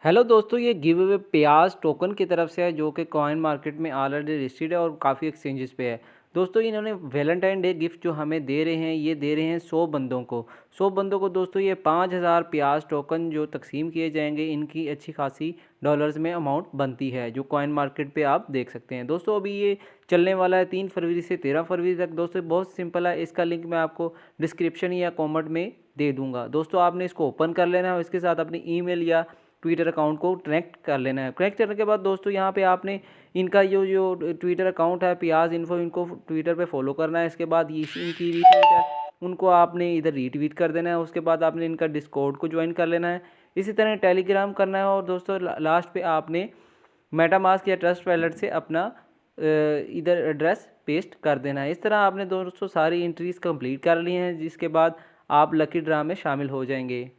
Hello दोस्तों, ये give away प्याज टोकन की तरफ से है जो कि कॉइन मार्केट में ऑलरेडी लिस्टेड है और काफ़ी एक्सचेंजेस पे है। दोस्तों इन्होंने वैलेंटाइन डे गिफ्ट जो हमें दे रहे हैं, ये दे रहे हैं 100 बंदों को। 100 बंदों को दोस्तों ये 5000 प्याज टोकन जो तकसीम किए जाएंगे, इनकी अच्छी खासी डॉलर्स में अमाउंट बनती है जो कॉइन मार्केट पे आप देख सकते हैं। दोस्तों अभी ये चलने वाला है 3 फरवरी से 13 फरवरी तक। दोस्तों बहुत सिंपल है, इसका लिंक मैं आपको डिस्क्रिप्शन या कॉमेंट में दे दूंगा। दोस्तों आपने इसको ओपन कर लेना है और इसके साथ अपनी ईमेल या ट्विटर अकाउंट को कनेक्ट कर लेना है। कनेक्ट करने के बाद दोस्तों यहाँ पे आपने इनका जो जो ट्विटर अकाउंट है प्याज इन्फो, इनको ट्विटर पे फॉलो करना है। इसके बाद ये इनकी रीट्वीट है, उनको आपने इधर रीट्वीट कर देना है। उसके बाद आपने इनका डिस्कॉर्ड को ज्वाइन कर लेना है। इसी तरह टेलीग्राम करना है और दोस्तों लास्ट पे आपने मेटामास्क या ट्रस्ट वैलेट से अपना इधर एड्रेस पेस्ट कर देना है। इस तरह आपने दोस्तों सारी एंट्रीज कंप्लीट कर ली हैं, जिसके बाद आप लकी ड्रा में शामिल हो जाएंगे।